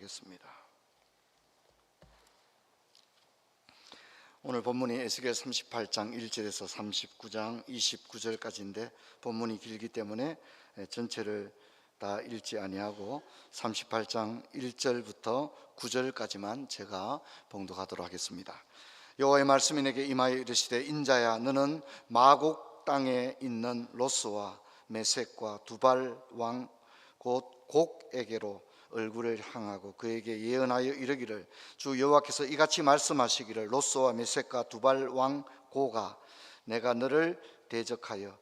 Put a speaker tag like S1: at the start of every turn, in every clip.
S1: 하겠습니다. 오늘 본문이 에스겔 38장 1절에서 39장 29절까지인데 본문이 길기 때문에 전체를 다 읽지 아니하고 38장 1절부터 9절까지만 제가 봉독하도록 하겠습니다. 여호와의 말씀이 내게 임하여 이르시되 인자야, 너는 마곡 땅에 있는 로스와 메섹과 두발 왕 곧 곡에게로 얼굴을 향하고 그에게 예언하여 이르기를, 주 여호와께서 이같이 말씀하시기를, 로스와 메섹과 두발 왕 고가, 내가 너를 대적하여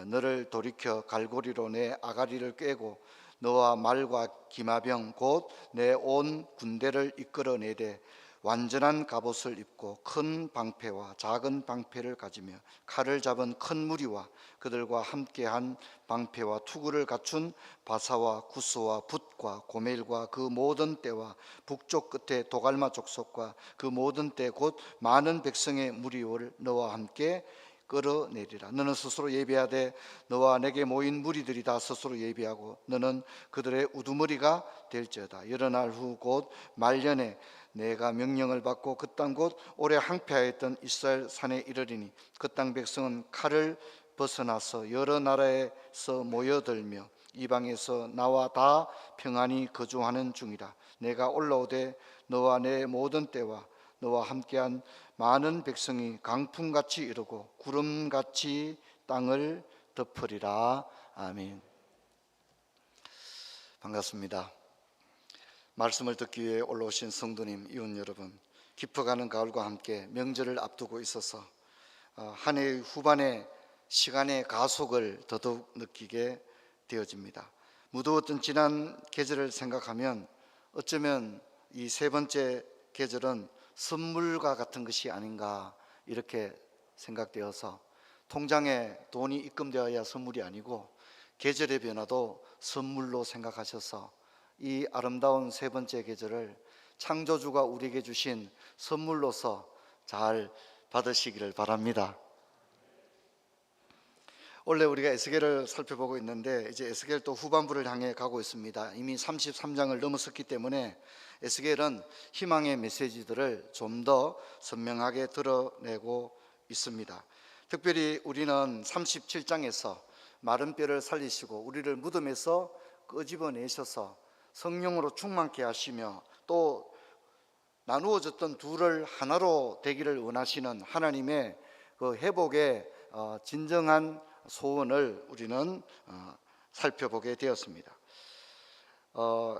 S1: 너를 돌이켜 갈고리로 내 아가리를 꿰고 너와 말과 기마병 곧 내 온 군대를 이끌어내되 완전한 갑옷을 입고 큰 방패와 작은 방패를 가지며 칼을 잡은 큰 무리와 그들과 함께한 방패와 투구를 갖춘 바사와 구스와 붓과 고멜과 그 모든 떼와 북쪽 끝에 도갈마 족속과 그 모든 떼 곧 많은 백성의 무리를 너와 함께 끌어내리라. 너는 스스로 예비하되 너와 내게 모인 무리들이 다 스스로 예비하고 너는 그들의 우두머리가 될지어다. 여러 날 후 곧 말년에 내가 명령을 받고 그 땅 곧 오래 항폐하였던 이스라엘 산에 이르리니 그 땅 백성은 칼을 벗어나서 여러 나라에서 모여들며 이방에서 나와 다 평안히 거주하는 중이라. 내가 올라오되 너와 내 모든 때와 너와 함께한 많은 백성이 강풍같이 이르고 구름같이 땅을 덮으리라. 아멘. 반갑습니다. 말씀을 듣기 위해 올라오신 성도님, 이웃 여러분, 깊어가는 가을과 함께 명절을 앞두고 있어서 한 해의 후반에 시간의 가속을 더더욱 느끼게 되어집니다. 무더웠던 지난 계절을 생각하면 어쩌면 이 세 번째 계절은 선물과 같은 것이 아닌가 이렇게 생각되어서, 통장에 돈이 입금되어야 선물이 아니고 계절의 변화도 선물로 생각하셔서 이 아름다운 세 번째 계절을 창조주가 우리에게 주신 선물로서 잘 받으시기를 바랍니다. 원래 우리가 에스겔을 살펴보고 있는데 이제 에스겔 또 후반부를 향해 가고 있습니다. 이미 33장을 넘었었기 때문에 에스겔은 희망의 메시지들을 좀 더 선명하게 드러내고 있습니다. 특별히 우리는 37장에서 마른 뼈를 살리시고 우리를 무덤에서 끄집어내셔서 성령으로 충만케 하시며 또 나누어졌던 둘을 하나로 되기를 원하시는 하나님의 그 회복의 진정한 소원을 우리는 살펴보게 되었습니다.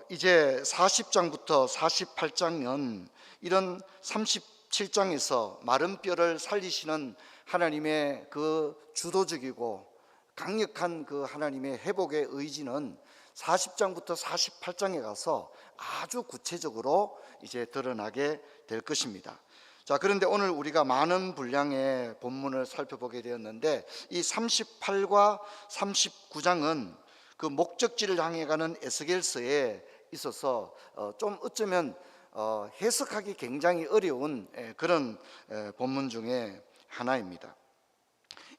S1: 이제 40장부터 48장은 이런 37장에서 마른 뼈를 살리시는 하나님의 그 주도적이고 강력한 그 하나님의 회복의 의지는 40장부터 48장에 가서 아주 구체적으로 이제 드러나게 될 것입니다. 자, 그런데 오늘 우리가 많은 분량의 본문을 살펴보게 되었는데 이 38과 39장은 그 목적지를 향해 가는 에스겔서에 있어서 좀 어쩌면 해석하기 굉장히 어려운 그런 본문 중에 하나입니다.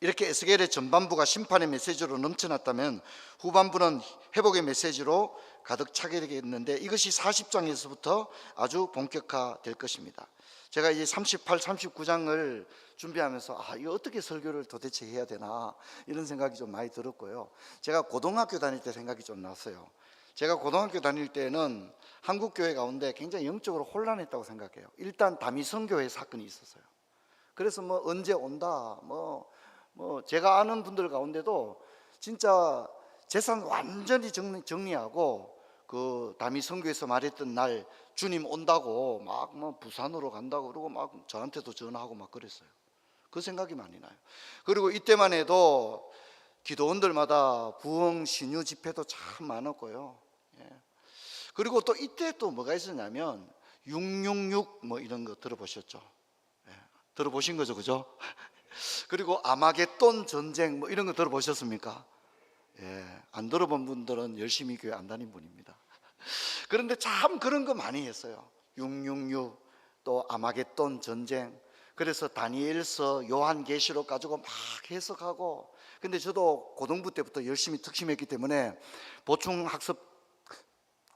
S1: 이렇게 에스겔의 전반부가 심판의 메시지로 넘쳐났다면 후반부는 회복의 메시지로 가득 차게 되겠는데 이것이 40장에서부터 아주 본격화될 것입니다. 제가 이 38, 39장을 준비하면서 이거 어떻게 설교를 도대체 해야 되나 이런 생각이 좀 많이 들었고요. 제가 고등학교 다닐 때 생각이 좀 났어요. 제가 고등학교 다닐 때는 한국교회 가운데 굉장히 영적으로 혼란했다고 생각해요. 일단 다미성교회 사건이 있었어요. 그래서 언제 온다 제가 아는 분들 가운데도 진짜 재산 완전히 정리하고 그 다미성교에서 말했던 날 주님 온다고 막 부산으로 간다고 그러고 막 저한테도 전화하고 막 그랬어요. 그 생각이 많이 나요. 그리고 이때만 해도 기도원들마다 부흥 신유 집회도 참 많았고요. 그리고 또 이때 또 뭐가 있었냐면 666 이런 거 들어보셨죠? 들어보신 거죠, 그죠? 그리고 아마겟돈 전쟁 이런 거 들어보셨습니까? 안 들어본 분들은 열심히 교회 안 다닌 분입니다. 그런데 참 그런 거 많이 했어요. 666 또 아마겟돈 전쟁. 그래서 다니엘서 요한계시록 가지고 막 해석하고. 근데 저도 고등부 때부터 열심히 특심했기 때문에 보충 학습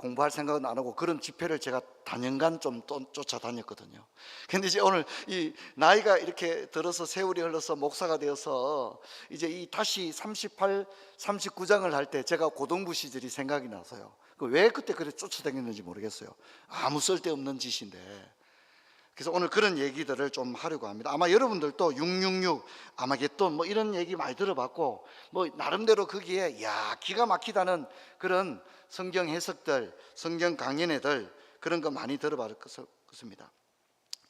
S1: 공부할 생각은 안 하고 그런 집회를 제가 단연간 좀 쫓아다녔거든요. 근데 이제 오늘 이 나이가 이렇게 들어서 세월이 흘러서 목사가 되어서 이제 이 다시 38, 39장을 할 때 제가 고등부 시절이 생각이 나서요. 왜 그때 그래 쫓아다녔는지 모르겠어요. 아무 쓸데없는 짓인데. 그래서 오늘 그런 얘기들을 좀 하려고 합니다. 아마 여러분들도 666, 아마겟돈 뭐 이런 얘기 많이 들어봤고 뭐 나름대로 거기에 야 기가 막히다는 그런 성경 해석들, 성경 강연회들 그런 거 많이 들어봤습니다.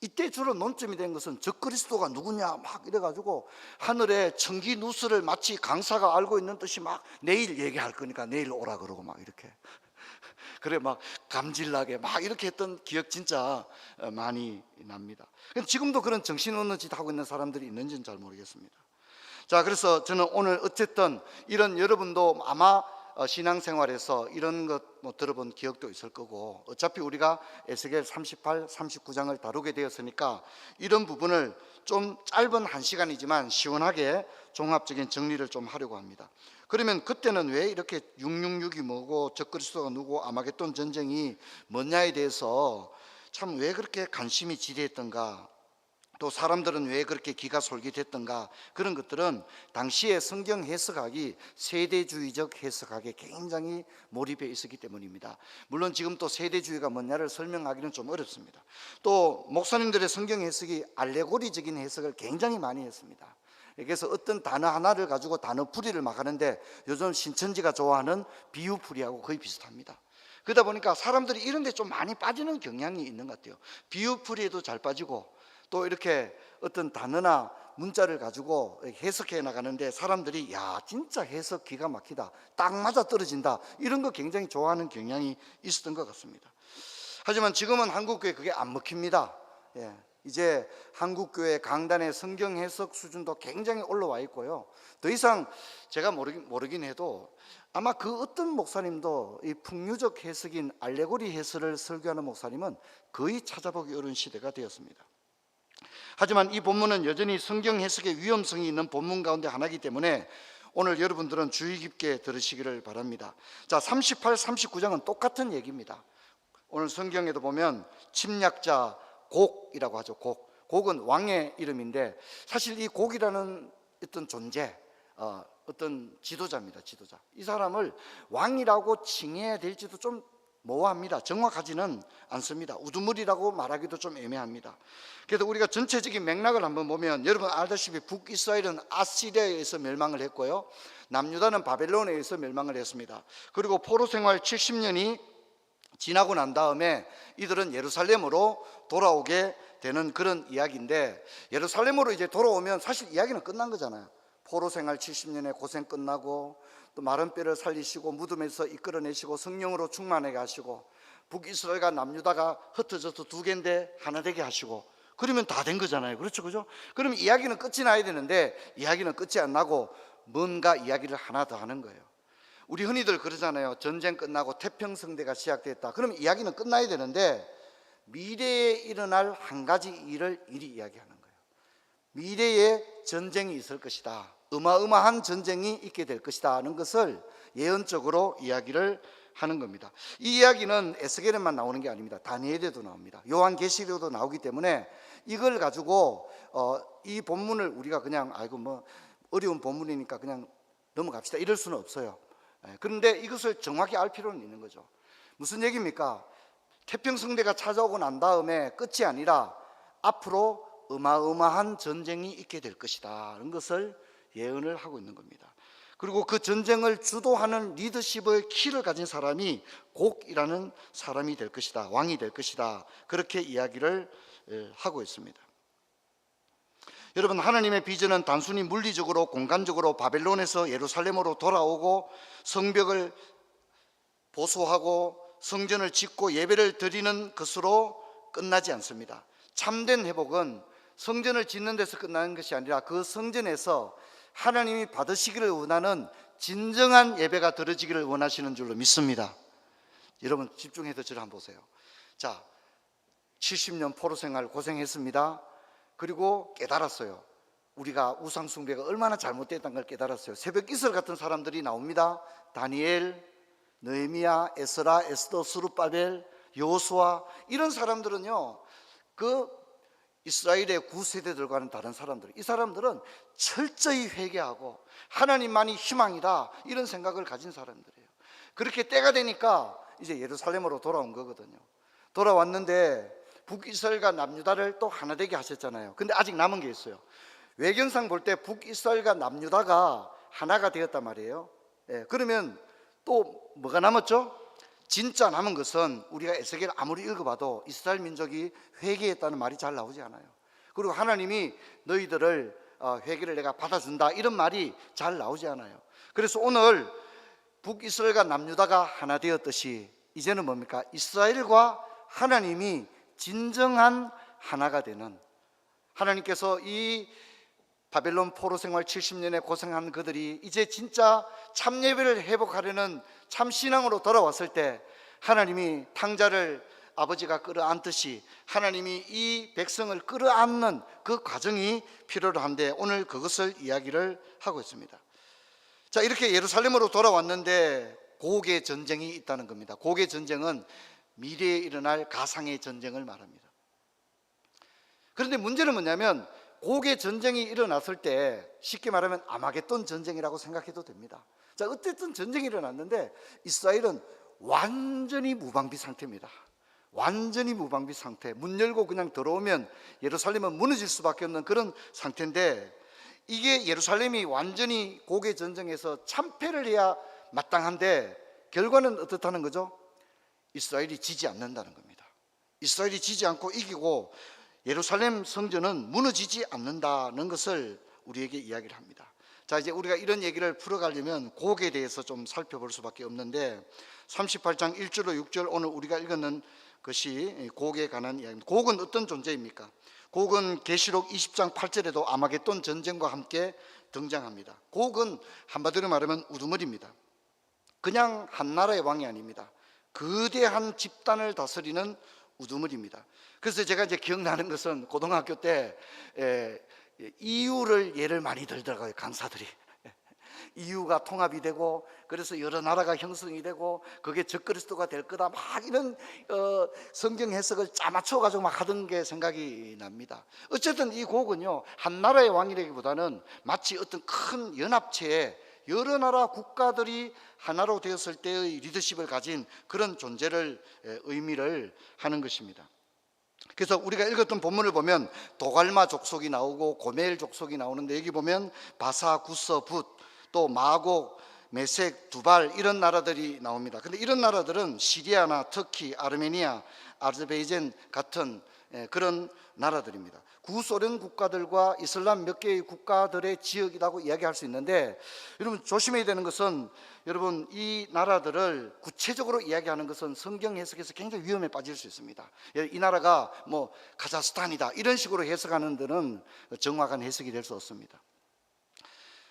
S1: 이때 주로 논점이 된 것은 적그리스도가 누구냐 막 이래가지고 하늘에 청기 누수를 마치 강사가 알고 있는 듯이 막 내일 얘기할 거니까 내일 오라 그러고 막 이렇게 그래 막 감질나게 막 이렇게 했던 기억 진짜 많이 납니다. 지금도 그런 정신없는 짓 하고 있는 사람들이 있는지는 잘 모르겠습니다. 자, 그래서 저는 오늘 어쨌든 이런 여러분도 아마 신앙생활에서 이런 것 뭐 들어본 기억도 있을 거고 어차피 우리가 에스겔 38, 39장을 다루게 되었으니까 이런 부분을 좀 짧은 한 시간이지만 시원하게 종합적인 정리를 좀 하려고 합니다. 그러면 그때는 왜 이렇게 666이 뭐고 적그리스도가 누구고 아마겟돈 전쟁이 뭐냐에 대해서 참 왜 그렇게 관심이 지대했던가, 또 사람들은 왜 그렇게 기가 솔깃했던가, 그런 것들은 당시의 성경 해석학이 세대주의적 해석학에 굉장히 몰입해 있었기 때문입니다. 물론 지금 또 세대주의가 뭐냐를 설명하기는 좀 어렵습니다. 또 목사님들의 성경 해석이 알레고리적인 해석을 굉장히 많이 했습니다. 그래서 어떤 단어 하나를 가지고 단어 풀이를 막 하는데 요즘 신천지가 좋아하는 비유 풀이하고 거의 비슷합니다. 그러다 보니까 사람들이 이런 데 좀 많이 빠지는 경향이 있는 것 같아요. 비유 풀이에도 잘 빠지고 또 이렇게 어떤 단어나 문자를 가지고 해석해 나가는데 사람들이 야 진짜 해석 기가 막히다, 딱 맞아 떨어진다, 이런 거 굉장히 좋아하는 경향이 있었던 것 같습니다. 하지만 지금은 한국교회 그게 안 먹힙니다. 이제 한국교회 강단의 성경 해석 수준도 굉장히 올라와 있고요. 더 이상 제가 모르긴 해도 아마 그 어떤 목사님도 이 풍류적 해석인 알레고리 해설을 설교하는 목사님은 거의 찾아보기 어려운 시대가 되었습니다. 하지만 이 본문은 여전히 성경 해석의 위험성이 있는 본문 가운데 하나이기 때문에 오늘 여러분들은 주의 깊게 들으시기를 바랍니다. 자, 38, 39장은 똑같은 얘기입니다. 오늘 성경에도 보면 침략자 곡이라고 하죠. 곡은 왕의 이름인데 사실 이 곡이라는 어떤 존재, 어떤 지도자입니다. 지도자. 이 사람을 왕이라고 칭해야 될지도 좀 모호합니다. 정확하지는 않습니다. 우두머리라고 말하기도 좀 애매합니다. 그래서 우리가 전체적인 맥락을 한번 보면 여러분 알다시피 북이스라엘은 아시리아에 의해서 멸망을 했고요, 남유다는 바벨론에 의해서 멸망을 했습니다. 그리고 포로 생활 70년이 지나고 난 다음에 이들은 예루살렘으로 돌아오게 되는 그런 이야기인데, 예루살렘으로 이제 돌아오면 사실 이야기는 끝난 거잖아요. 포로 생활 70년의 고생 끝나고 또 마른 뼈를 살리시고 무덤에서 이끌어내시고 성령으로 충만하게 하시고 북이스라엘과 남유다가 흩어져서 두 개인데 하나 되게 하시고 그러면 다 된 거잖아요. 그렇죠, 그죠? 그러면 이야기는 끝이 나야 되는데 이야기는 끝이 안 나고 뭔가 이야기를 하나 더 하는 거예요. 우리 흔히들 그러잖아요. 전쟁 끝나고 태평성대가 시작됐다. 그러면 이야기는 끝나야 되는데 미래에 일어날 한 가지 일을 이리 이야기하는 거예요. 미래에 전쟁이 있을 것이다, 어마어마한 전쟁이 있게 될 것이다 하는 것을 예언적으로 이야기를 하는 겁니다. 이 이야기는 에스겔에만 나오는 게 아닙니다. 다니엘에도 나옵니다. 요한계시록에도 나오기 때문에 이걸 가지고 이 본문을 우리가 그냥 아이고 뭐 어려운 본문이니까 그냥 넘어갑시다 이럴 수는 없어요. 그런데 이것을 정확히 알 필요는 있는 거죠. 무슨 얘기입니까? 태평성대가 찾아오고 난 다음에 끝이 아니라 앞으로 어마어마한 전쟁이 있게 될 것이다 하는 것을 예언을 하고 있는 겁니다. 그리고 그 전쟁을 주도하는 리더십의 키를 가진 사람이 곡이라는 사람이 될 것이다, 왕이 될 것이다, 그렇게 이야기를 하고 있습니다. 여러분, 하나님의 비전은 단순히 물리적으로 공간적으로 바벨론에서 예루살렘으로 돌아오고 성벽을 보수하고 성전을 짓고 예배를 드리는 것으로 끝나지 않습니다. 참된 회복은 성전을 짓는 데서 끝나는 것이 아니라 그 성전에서 하나님이 받으시기를 원하는 진정한 예배가 드려지기를 원하시는 줄로 믿습니다. 여러분 집중해서 저를 한번 보세요. 자, 70년 포로 생활 고생했습니다. 그리고 깨달았어요. 우리가 우상 숭배가 얼마나 잘못됐다는 걸 깨달았어요. 새벽 이슬 같은 사람들이 나옵니다. 다니엘, 느헤미야, 에스라, 에스더, 스룹바벨, 여호수아 이런 사람들은요, 그 이스라엘의 구세대들과는 다른 사람들, 이 사람들은 철저히 회개하고 하나님만이 희망이다 이런 생각을 가진 사람들이에요. 그렇게 때가 되니까 이제 예루살렘으로 돌아온 거거든요. 돌아왔는데 북이스라엘과 남유다를 또 하나 되게 하셨잖아요. 근데 아직 남은 게 있어요. 외경상 볼 때 북이스라엘과 남유다가 하나가 되었단 말이에요. 그러면 또 뭐가 남았죠? 진짜 남은 것은 우리가 에스겔 아무리 읽어봐도 이스라엘 민족이 회개했다는 말이 잘 나오지 않아요. 그리고 하나님이 너희들을 회개를 내가 받아준다 이런 말이 잘 나오지 않아요. 그래서 오늘 북이스라엘과 남유다가 하나 되었듯이 이제는 뭡니까? 이스라엘과 하나님이 진정한 하나가 되는, 하나님께서 이 바벨론 포로 생활 70년에 고생한 그들이 이제 진짜 참 예배를 회복하려는 참 신앙으로 돌아왔을 때 하나님이 탕자를 아버지가 끌어안듯이 하나님이 이 백성을 끌어안는 그 과정이 필요로 한데 오늘 그것을 이야기를 하고 있습니다. 자, 이렇게 예루살렘으로 돌아왔는데 고국의 전쟁이 있다는 겁니다. 고국의 전쟁은 미래에 일어날 가상의 전쟁을 말합니다. 그런데 문제는 뭐냐면 고국의 전쟁이 일어났을 때 쉽게 말하면 아마겟돈 전쟁이라고 생각해도 됩니다. 자, 어쨌든 전쟁이 일어났는데 이스라엘은 완전히 무방비 상태입니다. 완전히 무방비 상태. 문 열고 그냥 들어오면 예루살렘은 무너질 수밖에 없는 그런 상태인데, 이게 예루살렘이 완전히 고국의 전쟁에서 참패를 해야 마땅한데 결과는 어떻다는 거죠? 이스라엘이 지지 않는다는 겁니다. 이스라엘이 지지 않고 이기고 예루살렘 성전은 무너지지 않는다는 것을 우리에게 이야기를 합니다. 자, 이제 우리가 이런 얘기를 풀어가려면 고국에 대해서 좀 살펴볼 수밖에 없는데 38장 1절로 6절 오늘 우리가 읽는 것이 고국에 관한 이야기입니다. 고국은 어떤 존재입니까? 고국은 계시록 20장 8절에도 아마겟돈 전쟁과 함께 등장합니다. 고국은 한마디로 말하면 우두머리입니다. 그냥 한 나라의 왕이 아닙니다. 거대한 집단을 다스리는 우두머리입니다. 그래서 제가 이제 기억나는 것은 고등학교 때 EU를 예를 많이 들더라고요. 강사들이 EU가 통합이 되고 그래서 여러 나라가 형성이 되고 그게 적그리스도가 될 거다 막 이런 성경 해석을 짜맞춰 가지고 막 하던 게 생각이 납니다. 어쨌든 이 곡은요, 한 나라의 왕이라기보다는 마치 어떤 큰 연합체에 여러 나라 국가들이 하나로 되었을 때의 리더십을 가진 그런 존재를 의미를 하는 것입니다. 그래서 우리가 읽었던 본문을 보면 도갈마 족속이 나오고 고멜 족속이 나오는데 여기 보면 바사, 구서, 붓, 또 마곡, 메색, 두발 이런 나라들이 나옵니다. 근데 이런 나라들은 시리아나 터키, 아르메니아, 아제르바이잔 같은 그런 나라들입니다. 구소련 국가들과 이슬람 몇 개의 국가들의 지역이라고 이야기할 수 있는데, 여러분 조심해야 되는 것은, 여러분 이 나라들을 구체적으로 이야기하는 것은 성경 해석에서 굉장히 위험에 빠질 수 있습니다. 이 나라가 뭐 카자흐스탄이다 이런 식으로 해석하는 데는 정확한 해석이 될 수 없습니다.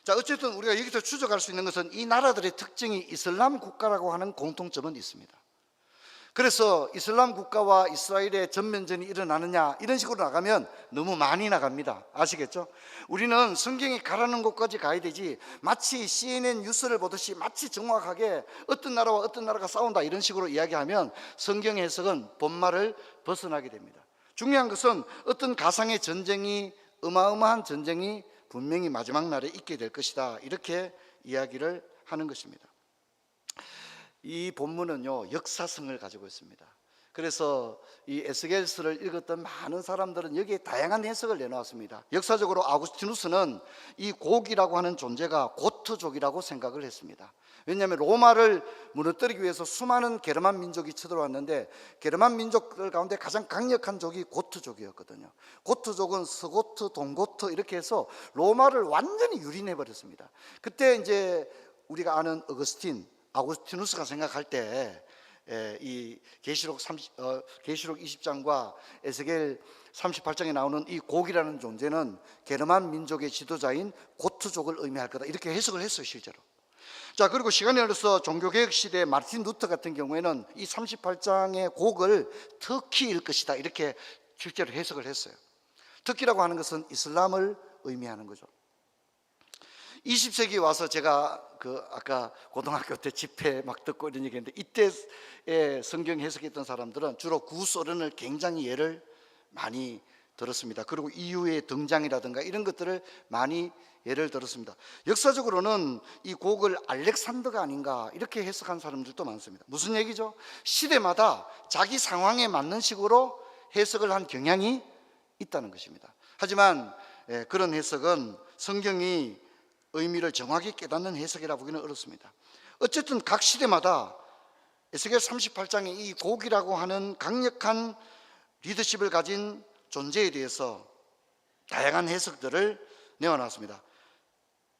S1: 자, 어쨌든 우리가 여기서 추적할 수 있는 것은 이 나라들의 특징이 이슬람 국가라고 하는 공통점은 있습니다. 그래서 이슬람 국가와 이스라엘의 전면전이 일어나느냐 이런 식으로 나가면 너무 많이 나갑니다. 아시겠죠? 우리는 성경이 가라는 곳까지 가야 되지, 마치 CNN 뉴스를 보듯이 마치 정확하게 어떤 나라와 어떤 나라가 싸운다 이런 식으로 이야기하면 성경 해석은 본말을 벗어나게 됩니다. 중요한 것은 어떤 가상의 전쟁이, 어마어마한 전쟁이 분명히 마지막 날에 있게 될 것이다, 이렇게 이야기를 하는 것입니다. 이 본문은요, 역사성을 가지고 있습니다. 그래서 이 에스겔서를 읽었던 많은 사람들은 여기에 다양한 해석을 내놓았습니다. 역사적으로 아구스티누스는 이 고국이라고 하는 존재가 고트족이라고 생각을 했습니다. 왜냐하면 로마를 무너뜨리기 위해서 수많은 게르만 민족이 쳐들어왔는데 게르만 민족들 가운데 가장 강력한 족이 고트족이었거든요. 고트족은 서고트, 동고트 이렇게 해서 로마를 완전히 유린해 버렸습니다. 그때 이제 우리가 아는 아구스티누스가 생각할 때 이 계시록 20장과 에스겔 38장에 나오는 이 고국이라는 존재는 게르만 민족의 지도자인 고트족을 의미할 거다, 이렇게 해석을 했어요, 실제로. 자, 그리고 시간이 흘러서 종교개혁 시대 마르틴 루터 같은 경우에는 이 38장의 곡을 터키일 것이다, 이렇게 실제로 해석을 했어요. 터키라고 하는 것은 이슬람을 의미하는 거죠. 20세기 와서 제가 아까 고등학교 때 집회 막 듣고 이런 얘기했는데, 이때의 성경 해석했던 사람들은 주로 구소련을 굉장히 예를 많이 들었습니다. 그리고 이유의 등장이라든가 이런 것들을 많이 예를 들었습니다. 역사적으로는 이 곡을 알렉산더가 아닌가 이렇게 해석한 사람들도 많습니다. 무슨 얘기죠? 시대마다 자기 상황에 맞는 식으로 해석을 한 경향이 있다는 것입니다. 하지만 그런 해석은 성경이 의미를 정확히 깨닫는 해석이라 보기는 어렵습니다. 어쨌든 각 시대마다 에스겔 38장의 이 곡이라고 하는 강력한 리더십을 가진 존재에 대해서 다양한 해석들을 내어놨습니다.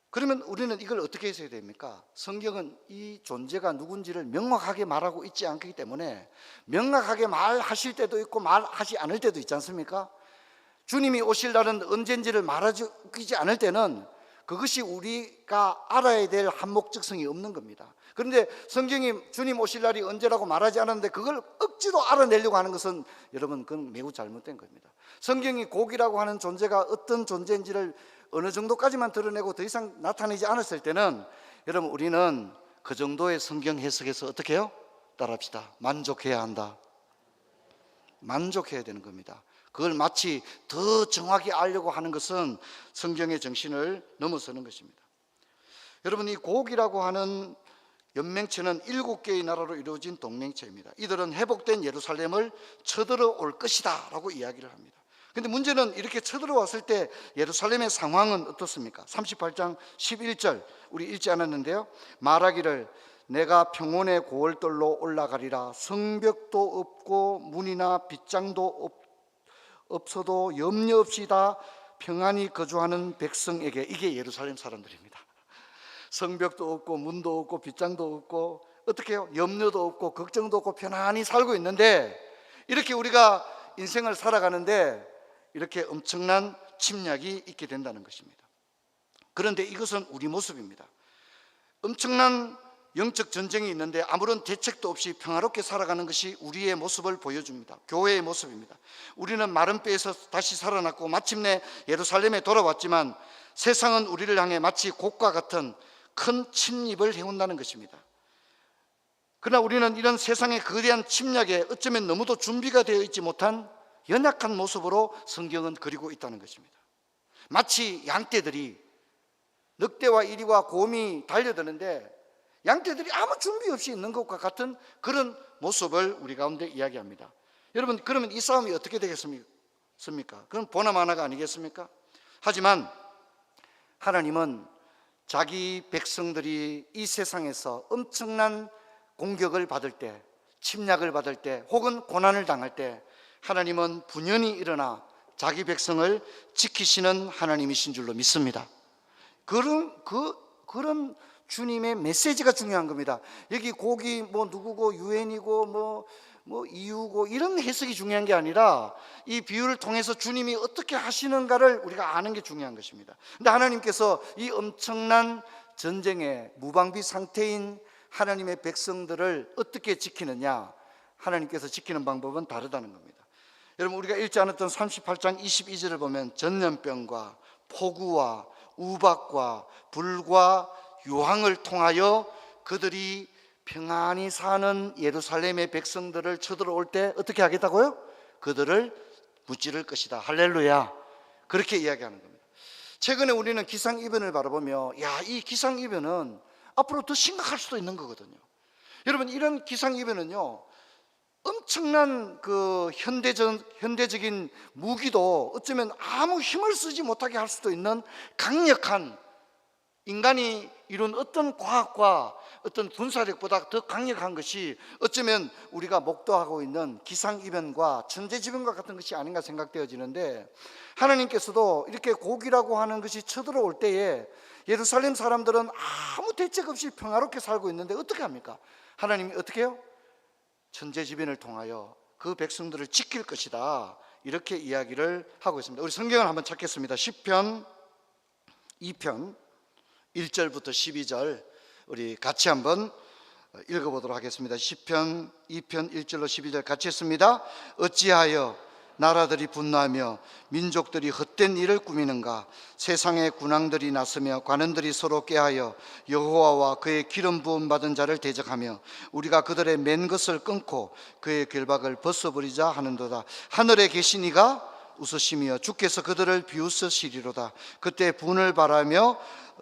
S1: 그러면 우리는 이걸 어떻게 해석해야 됩니까? 성경은 이 존재가 누군지를 명확하게 말하고 있지 않기 때문에 명확하게 말하실 때도 있고 말하지 않을 때도 있지 않습니까? 주님이 오실 날은 언젠지를 말해주지 않을 때는 그것이 우리가 알아야 될 한목적성이 없는 겁니다. 그런데 성경이 주님 오실 날이 언제라고 말하지 않았는데 그걸 억지로 알아내려고 하는 것은 여러분 그건 매우 잘못된 겁니다. 성경이 곡이라고 하는 존재가 어떤 존재인지를 어느 정도까지만 드러내고 더 이상 나타내지 않았을 때는 여러분 우리는 그 정도의 성경 해석에서 어떻게 해요? 따라합시다. 만족해야 한다. 만족해야 되는 겁니다. 그걸 마치 더 정확히 알려고 하는 것은 성경의 정신을 넘어서는 것입니다. 여러분, 이 곡이라고 하는 연맹체는 7개의 나라로 이루어진 동맹체입니다. 이들은 회복된 예루살렘을 쳐들어올 것이다 라고 이야기를 합니다. 그런데 문제는 이렇게 쳐들어왔을 때 예루살렘의 상황은 어떻습니까? 38장 11절 우리 읽지 않았는데요, 말하기를 내가 평온의 고을돌로 올라가리라. 성벽도 없고 문이나 빗장도 없어도 염려 없이 다 평안히 거주하는 백성에게. 이게 예루살렘 사람들입니다. 성벽도 없고 문도 없고 빗장도 없고 어떻게 해요? 염려도 없고 걱정도 없고 편안히 살고 있는데, 이렇게 우리가 인생을 살아가는데 이렇게 엄청난 침략이 있게 된다는 것입니다. 그런데 이것은 우리 모습입니다. 엄청난 영적 전쟁이 있는데 아무런 대책도 없이 평화롭게 살아가는 것이 우리의 모습을 보여줍니다. 교회의 모습입니다. 우리는 마른 뼈에서 다시 살아났고 마침내 예루살렘에 돌아왔지만 세상은 우리를 향해 마치 곡과 같은 큰 침입을 해온다는 것입니다. 그러나 우리는 이런 세상의 거대한 침략에 어쩌면 너무도 준비가 되어 있지 못한 연약한 모습으로 성경은 그리고 있다는 것입니다. 마치 양떼들이 늑대와 이리와 곰이 달려드는데 양떼들이 아무 준비 없이 있는 것과 같은 그런 모습을 우리 가운데 이야기합니다. 여러분, 그러면 이 싸움이 어떻게 되겠습니까? 그건 보나마나가 아니겠습니까? 하지만 하나님은 자기 백성들이 이 세상에서 엄청난 공격을 받을 때, 침략을 받을 때, 혹은 고난을 당할 때 하나님은 분연히 일어나 자기 백성을 지키시는 하나님이신 줄로 믿습니다. 그런 주님의 메시지가 중요한 겁니다. 여기 곡이 뭐 누구고 유엔이고 뭐 이유고 이런 해석이 중요한 게 아니라 이 비유를 통해서 주님이 어떻게 하시는가를 우리가 아는 게 중요한 것입니다. 근데 하나님께서 이 엄청난 전쟁의 무방비 상태인 하나님의 백성들을 어떻게 지키느냐, 하나님께서 지키는 방법은 다르다는 겁니다. 여러분, 우리가 읽지 않았던 38장 22절을 보면 전염병과 폭우와 우박과 불과 유황을 통하여 그들이 평안히 사는 예루살렘의 백성들을 쳐들어올 때 어떻게 하겠다고요? 그들을 무찌를 것이다. 할렐루야. 그렇게 이야기하는 겁니다. 최근에 우리는 기상이변을 바라보며 이 기상이변은 앞으로 더 심각할 수도 있는 거거든요. 여러분, 이런 기상이변은요, 엄청난 현대적인 무기도 어쩌면 아무 힘을 쓰지 못하게 할 수도 있는 강력한, 인간이 이룬 어떤 과학과 어떤 군사력보다 더 강력한 것이 어쩌면 우리가 목도하고 있는 기상이변과 천재지변과 같은 것이 아닌가 생각되어지는데, 하나님께서도 이렇게 곡이라고 하는 것이 쳐들어올 때에 예루살렘 사람들은 아무 대책 없이 평화롭게 살고 있는데 어떻게 합니까? 하나님이 어떻게 해요? 천재지변을 통하여 그 백성들을 지킬 것이다, 이렇게 이야기를 하고 있습니다. 우리 성경을 한번 찾겠습니다. 시편 2편 1절부터 12절 우리 같이 한번 읽어보도록 하겠습니다. 시편 2편 1절로 12절 같이 했습니다. 어찌하여 나라들이 분노하며 민족들이 헛된 일을 꾸미는가? 세상의 군왕들이 나서며 관원들이 서로 꾀하여 여호와와 그의 기름 부음 받은 자를 대적하며 우리가 그들의 맨 것을 끊고 그의 결박을 벗어버리자 하는도다. 하늘에 계신 이가 웃으시며 주께서 그들을 비웃으시리로다. 그때 분을 바라며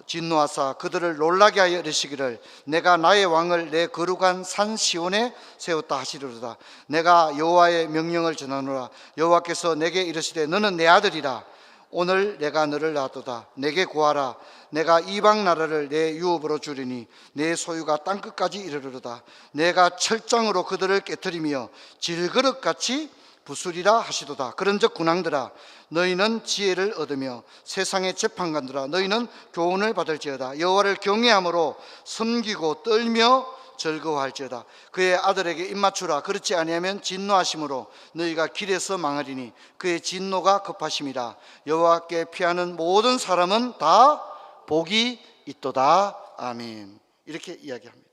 S1: 진노하사 그들을 놀라게 하여 이르시기를 내가 나의 왕을 내 거룩한 산 시온에 세웠다 하시리로다. 내가 여호와의 명령을 전하노라. 여호와께서 내게 이르시되 너는 내 아들이라. 오늘 내가 너를 낳았도다. 내게 구하라. 내가 이방 나라를 내 유업으로 주리니 내 소유가 땅끝까지 이르르도다. 내가 철장으로 그들을 깨뜨리며 질그릇같이 부수리라 하시도다. 그런즉 군왕들아 너희는 지혜를 얻으며 세상의 재판관들아 너희는 교훈을 받을지어다. 여호와를 경외함으로 섬기고 떨며 즐거워할지어다. 그의 아들에게 입맞추라. 그렇지 아니하면 진노하심으로 너희가 길에서 망하리니 그의 진노가 급하심이라. 여호와께 피하는 모든 사람은 다 복이 있도다. 아멘. 이렇게 이야기합니다.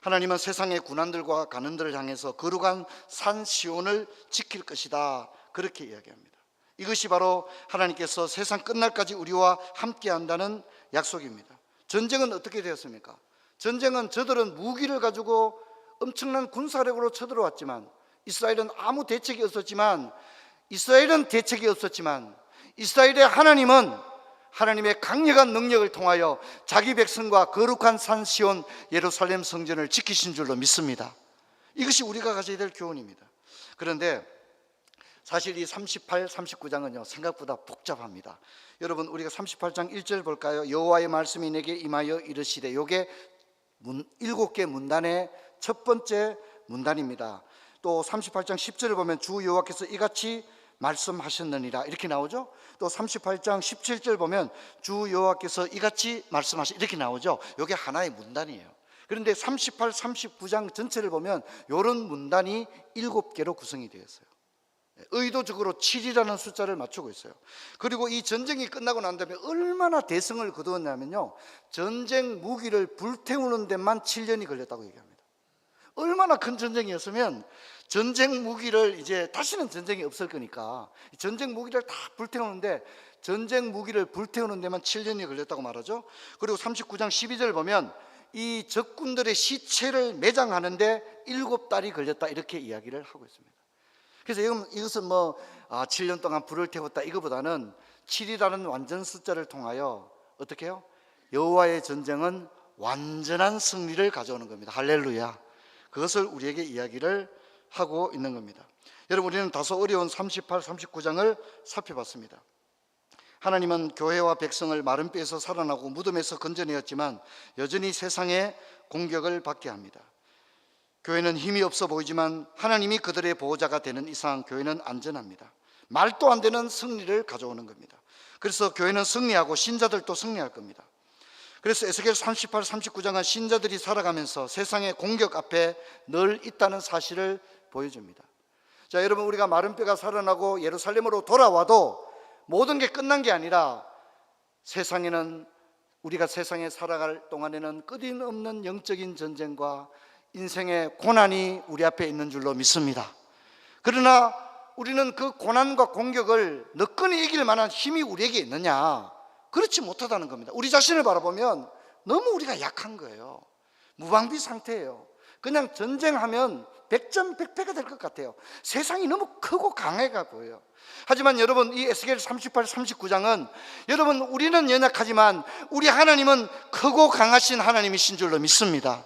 S1: 하나님은 세상의 군왕들과 관원들을 향해서 거룩한 산 시온을 지킬 것이다. 그렇게 이야기합니다. 이것이 바로 하나님께서 세상 끝날까지 우리와 함께 한다는 약속입니다. 전쟁은 어떻게 되었습니까? 전쟁은 저들은 무기를 가지고 엄청난 군사력으로 쳐들어왔지만 이스라엘은 아무 대책이 없었지만 이스라엘의 하나님은 하나님의 강력한 능력을 통하여 자기 백성과 거룩한 산 시온 예루살렘 성전을 지키신 줄로 믿습니다. 이것이 우리가 가져야 될 교훈입니다. 그런데 사실 이 38, 39장은요 생각보다 복잡합니다. 여러분 우리가 38장 1절 볼까요? 여호와의 말씀이 내게 임하여 이르시되, 이게 7개 문단의 첫 번째 문단입니다. 또 38장 10절을 보면 주 여호와께서 이같이 말씀하셨느니라 이렇게 나오죠. 또 38장 17절 보면 주 여호와께서 이같이 말씀하시 이렇게 나오죠. 이게 하나의 문단이에요. 그런데 38, 39장 전체를 보면 이런 문단이 7개로 구성이 되어 있어요. 의도적으로 7이라는 숫자를 맞추고 있어요. 그리고 이 전쟁이 끝나고 난 다음에 얼마나 대승을 거두었냐면요, 전쟁 무기를 불태우는 데만 7년이 걸렸다고 얘기합니다. 얼마나 큰 전쟁이었으면 전쟁 무기를 이제 다시는 전쟁이 없을 거니까 전쟁 무기를 다 불태우는데 전쟁 무기를 불태우는 데만 7년이 걸렸다고 말하죠. 그리고 39장 12절 보면 이 적군들의 시체를 매장하는데 7달이 걸렸다 이렇게 이야기를 하고 있습니다. 그래서 이것은 7년 동안 불을 태웠다 이거보다는 7이라는 완전 숫자를 통하여 어떻게 해요? 여호와의 전쟁은 완전한 승리를 가져오는 겁니다. 할렐루야. 그것을 우리에게 이야기를 하고 있는 겁니다. 여러분 우리는 다소 어려운 38, 39장을 살펴봤습니다. 하나님은 교회와 백성을 마른 뼈에서 살아나고 무덤에서 건져내었지만 여전히 세상의 공격을 받게 합니다. 교회는 힘이 없어 보이지만 하나님이 그들의 보호자가 되는 이상 교회는 안전합니다. 말도 안 되는 승리를 가져오는 겁니다. 그래서 교회는 승리하고 신자들도 승리할 겁니다. 그래서 에스겔 38, 39장은 신자들이 살아가면서 세상의 공격 앞에 늘 있다는 사실을 보여줍니다. 자, 여러분 우리가 마른 뼈가 살아나고 예루살렘으로 돌아와도 모든 게 끝난 게 아니라 세상에는 우리가 세상에 살아갈 동안에는 끊임없는 영적인 전쟁과 인생의 고난이 우리 앞에 있는 줄로 믿습니다. 그러나 우리는 그 고난과 공격을 너끈히 이길 만한 힘이 우리에게 있느냐? 그렇지 못하다는 겁니다. 우리 자신을 바라보면 너무 우리가 약한 거예요. 무방비 상태예요. 그냥 전쟁하면 백전백패가 될 것 같아요. 세상이 너무 크고 강해가 보여요. 하지만 여러분 이 에스겔 38, 39장은 여러분 우리는 연약하지만 우리 하나님은 크고 강하신 하나님이신 줄로 믿습니다.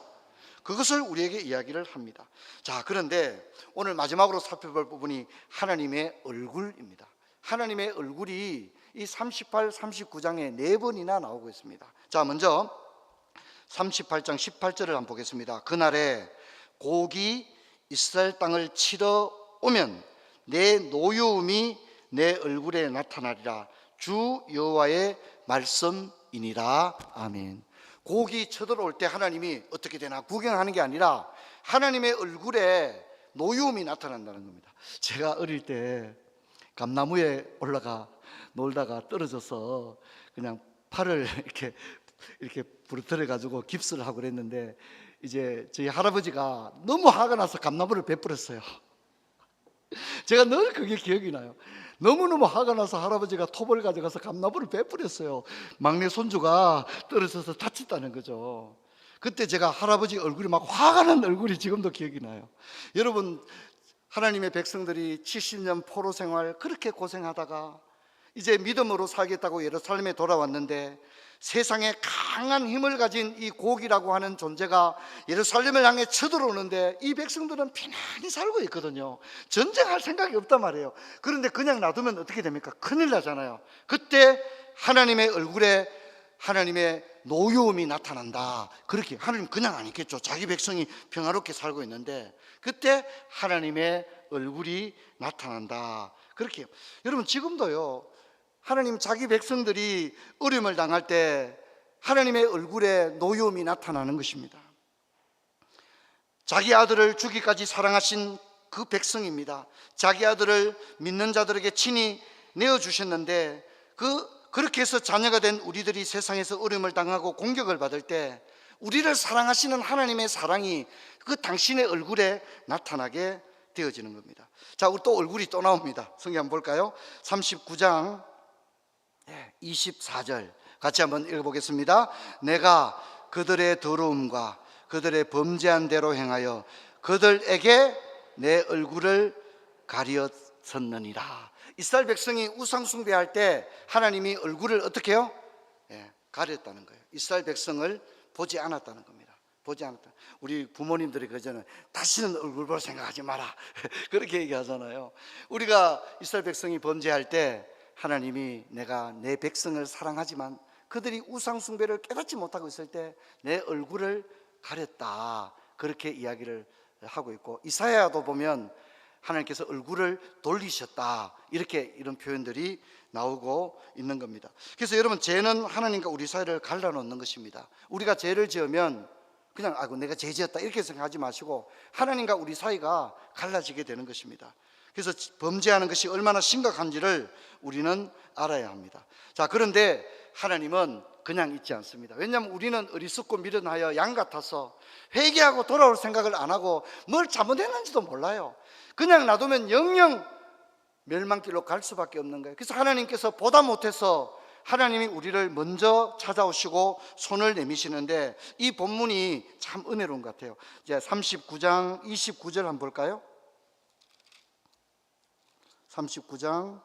S1: 그것을 우리에게 이야기를 합니다. 자, 그런데 오늘 마지막으로 살펴볼 부분이 하나님의 얼굴입니다. 하나님의 얼굴이 이 38, 39장에 4번이나 나오고 있습니다. 자, 먼저 38장 18절을 한번 보겠습니다. 그날에 곡이 이스라엘 땅을 치러 오면 내 노여움이 내 얼굴에 나타나리라. 주 여호와의 말씀이니라. 아멘. 곡이 쳐들어올 때 하나님이 어떻게 되나 구경하는 게 아니라 하나님의 얼굴에 노여움이 나타난다는 겁니다. 제가 어릴 때 감나무에 올라가 놀다가 떨어져서 그냥 팔을 이렇게 부러뜨려 가지고 깁스를 하고 그랬는데 이제 저희 할아버지가 너무 화가 나서 감나무를 베풀었어요. 제가 늘 그게 기억이 나요. 너무너무 화가 나서 할아버지가 톱을 가져가서 감나무를 베풀었어요. 막내 손주가 떨어져서 다쳤다는 거죠. 그때 제가 할아버지 얼굴이 막 화가 난 얼굴이 지금도 기억이 나요. 여러분, 하나님의 백성들이 70년 포로 생활 그렇게 고생하다가 이제 믿음으로 살겠다고 예루살렘에 돌아왔는데, 세상에 강한 힘을 가진 이 고기라고 하는 존재가 예루살렘을 향해 쳐들어오는데 이 백성들은 편안히 살고 있거든요. 전쟁할 생각이 없단 말이에요. 그런데 그냥 놔두면 어떻게 됩니까? 큰일 나잖아요. 그때 하나님의 얼굴에 하나님의 노여움이 나타난다. 그렇게 하나님 그냥 안 있겠죠. 자기 백성이 평화롭게 살고 있는데 그때 하나님의 얼굴이 나타난다. 그렇게 여러분, 지금도요, 하나님 자기 백성들이 어려움을 당할 때 하나님의 얼굴에 노여움이 나타나는 것입니다. 자기 아들을 주기까지 사랑하신 그 백성입니다. 자기 아들을 믿는 자들에게 친히 내어주셨는데 그렇게 해서 자녀가 된 우리들이 세상에서 어려움을 당하고 공격을 받을 때 우리를 사랑하시는 하나님의 사랑이 그 당신의 얼굴에 나타나게 되어지는 겁니다. 자, 우리 또 얼굴이 또 나옵니다. 성경 한번 볼까요? 39장 24절 같이 한번 읽어보겠습니다. 내가 그들의 더러움과 그들의 범죄한 대로 행하여 그들에게 내 얼굴을 가렸었느니라. 이스라엘 백성이 우상 숭배할 때 하나님이 얼굴을 어떻게 해요? 가렸다는 거예요. 이스라엘 백성을 보지 않았다는 겁니다. 보지 않았다. 우리 부모님들이 그러잖아요. 다시는 얼굴 볼 생각하지 마라. 그렇게 얘기하잖아요. 우리가 이스라엘 백성이 범죄할 때 하나님이 내가 내 백성을 사랑하지만 그들이 우상 숭배를 깨닫지 못하고 있을 때 내 얼굴을 가렸다. 그렇게 이야기를 하고 있고, 이사야도 보면 하나님께서 얼굴을 돌리셨다. 이런 표현들이 나오고 있는 겁니다. 그래서 여러분, 죄는 하나님과 우리 사이를 갈라놓는 것입니다. 우리가 죄를 지으면 그냥 아이고 내가 죄 지었다 이렇게 생각하지 마시고 하나님과 우리 사이가 갈라지게 되는 것입니다. 그래서 범죄하는 것이 얼마나 심각한지를 우리는 알아야 합니다. 자, 그런데 하나님은 그냥 있지 않습니다. 왜냐하면 우리는 어리석고 미련하여 양 같아서 회개하고 돌아올 생각을 안 하고 뭘 잘못했는지도 몰라요. 그냥 놔두면 영영 멸망길로 갈 수밖에 없는 거예요. 그래서 하나님께서 보다 못해서 하나님이 우리를 먼저 찾아오시고 손을 내미시는데, 이 본문이 참 은혜로운 것 같아요. 이제 39장 29절 한번 볼까요? 39장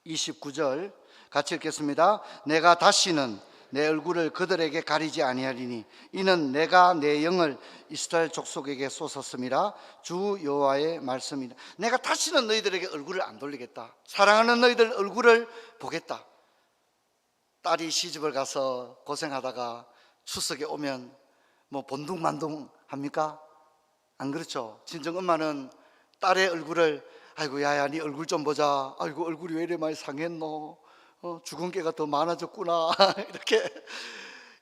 S1: 29절 같이 읽겠습니다. 내가 다시는 내 얼굴을 그들에게 가리지 아니하리니 이는 내가 내 영을 이스라엘 족속에게 쏟았음이라. 주 여호와의 말씀이다. 내가 다시는 너희들에게 얼굴을 안 돌리겠다. 사랑하는 너희들 얼굴을 보겠다. 딸이 시집을 가서 고생하다가 추석에 오면 뭐 본둥만둥 합니까? 안 그렇죠? 친정 엄마는 딸의 얼굴을 아이고 야야 네 얼굴 좀 보자. 아이고 얼굴이 왜 이래 많이 상했노? 죽은 개가 더 많아졌구나. 이렇게.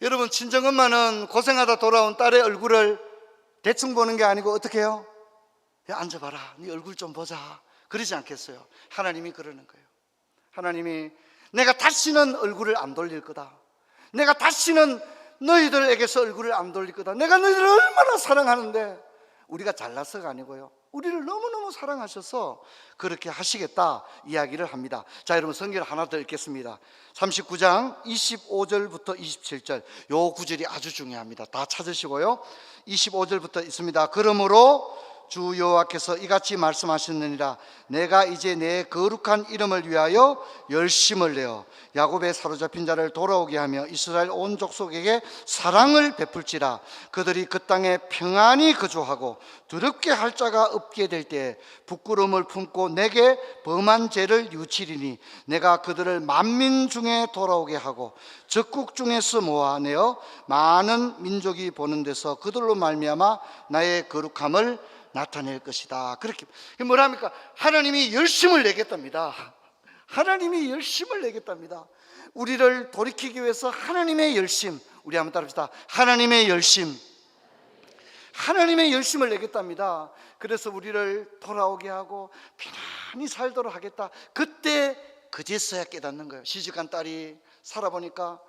S1: 여러분, 친정 엄마는 고생하다 돌아온 딸의 얼굴을 대충 보는 게 아니고 어떻게 해요? 야, 앉아봐라, 네 얼굴 좀 보자. 그러지 않겠어요? 하나님이 그러는 거예요. 하나님이 내가 다시는 얼굴을 안 돌릴 거다. 내가 다시는 너희들에게서 얼굴을 안 돌릴 거다. 내가 너희들을 얼마나 사랑하는데. 우리가 잘나서가 아니고요, 우리를 너무너무 사랑하셔서 그렇게 하시겠다 이야기를 합니다. 자, 여러분 성경을 하나 더 읽겠습니다. 39장 25절부터 27절, 요 구절이 아주 중요합니다. 다 찾으시고요. 25절부터 있습니다. 그러므로 주 여호와께서 이같이 말씀하셨느니라. 내가 이제 내 거룩한 이름을 위하여 열심을 내어 야곱의 사로잡힌 자를 돌아오게 하며 이스라엘 온 족속에게 사랑을 베풀지라. 그들이 그 땅에 평안히 거주하고 두렵게 할 자가 없게 될 때에 부끄러움을 품고 내게 범한 죄를 뉘우치리니 내가 그들을 만민 중에 돌아오게 하고 적국 중에서 모아내어 많은 민족이 보는 데서 그들로 말미암아 나의 거룩함을 나타낼 것이다. 그렇게 뭐랍니까? 하나님이 열심을 내겠답니다. 하나님이 열심을 내겠답니다. 우리를 돌이키기 위해서 하나님의 열심, 우리 한번 따라합시다. 하나님의 열심, 하나님의 열심을 내겠답니다. 그래서 우리를 돌아오게 하고 편안히 살도록 하겠다. 그때 그제서야 깨닫는 거예요. 시집간 딸이 살아보니까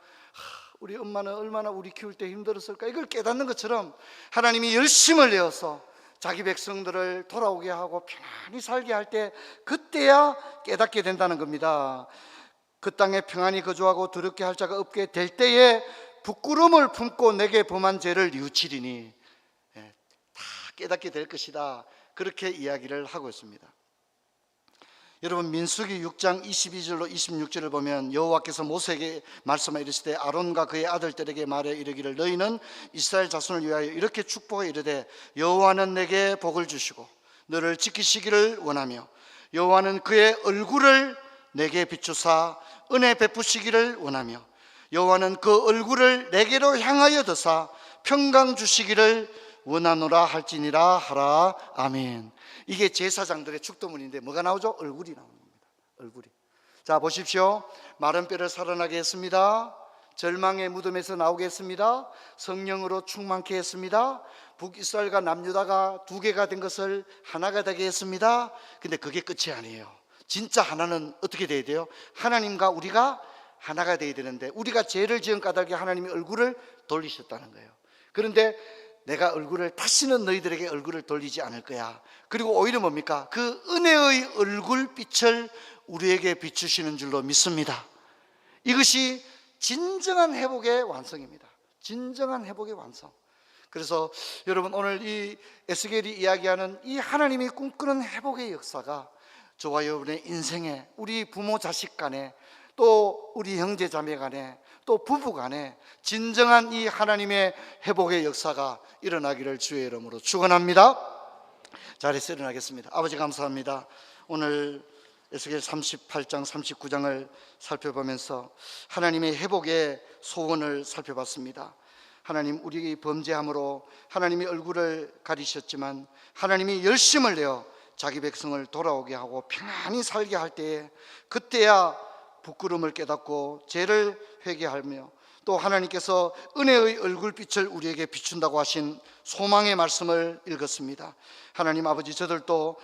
S1: 우리 엄마는 얼마나 우리 키울 때 힘들었을까, 이걸 깨닫는 것처럼 하나님이 열심을 내어서 자기 백성들을 돌아오게 하고 편안히 살게 할 때, 그때야 깨닫게 된다는 겁니다. 그 땅에 평안히 거주하고 두렵게 할 자가 없게 될 때에 부끄러움을 품고 내게 범한 죄를 뉘우치리니, 다 깨닫게 될 것이다, 그렇게 이야기를 하고 있습니다. 여러분, 민수기 6장 22절로 26절을 보면 여호와께서 모세에게 말씀하 이르시되 아론과 그의 아들들에게 말해 이르기를 너희는 이스라엘 자손을 위하여 이렇게 축복해 이르되 여호와는 내게 복을 주시고 너를 지키시기를 원하며 여호와는 그의 얼굴을 내게 비추사 은혜 베푸시기를 원하며 여호와는 그 얼굴을 내게로 향하여 드사 평강 주시기를 원하노라 할지니라 하라. 아멘. 이게 제사장들의 축도문인데 뭐가 나오죠? 얼굴이 나오는 겁니다. 얼굴이. 자, 보십시오. 마른 뼈를 살아나게 했습니다. 절망의 무덤에서 나오게 했습니다. 성령으로 충만케 했습니다. 북이스라엘과 남유다가 두 개가 된 것을 하나가 되게 했습니다. 근데 그게 끝이 아니에요. 진짜 하나는 어떻게 돼야 돼요? 하나님과 우리가 하나가 돼야 되는데, 우리가 죄를 지은 까닭에 하나님이 얼굴을 돌리셨다는 거예요. 그런데 내가 얼굴을, 다시는 너희들에게 얼굴을 돌리지 않을 거야. 그리고 오히려 뭡니까? 그 은혜의 얼굴빛을 우리에게 비추시는 줄로 믿습니다. 이것이 진정한 회복의 완성입니다. 진정한 회복의 완성. 그래서 여러분, 오늘 이 에스겔이 이야기하는 이 하나님이 꿈꾸는 회복의 역사가 저와 여러분의 인생에, 우리 부모 자식 간에, 또 우리 형제 자매 간에, 또 부부 간에 진정한 이 하나님의 회복의 역사가 일어나기를 주의 이름으로 축원합니다. 자리에서 일어나겠습니다. 아버지, 감사합니다. 오늘 에스겔 38장 39장을 살펴보면서 하나님의 회복의 소원을 살펴봤습니다. 하나님, 우리 범죄함으로 하나님이 얼굴을 가리셨지만 하나님이 열심을 내어 자기 백성을 돌아오게 하고 평안히 살게 할 때에, 그때야 부끄러움을 깨닫고 죄를 회개하며 또 하나님께서 은혜의 얼굴빛을 우리에게 비춘다고 하신 소망의 말씀을 읽었습니다. 하나님 아버지, 저들도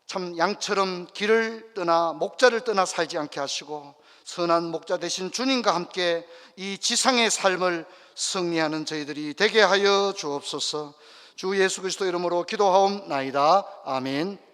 S1: 참 양처럼 길을 떠나, 목자를 떠나 살지 않게 하시고 선한 목자 되신 주님과 함께 이 지상의 삶을 승리하는 저희들이 되게 하여 주옵소서. 주 예수 그리스도 이름으로 기도하옵나이다. 아멘.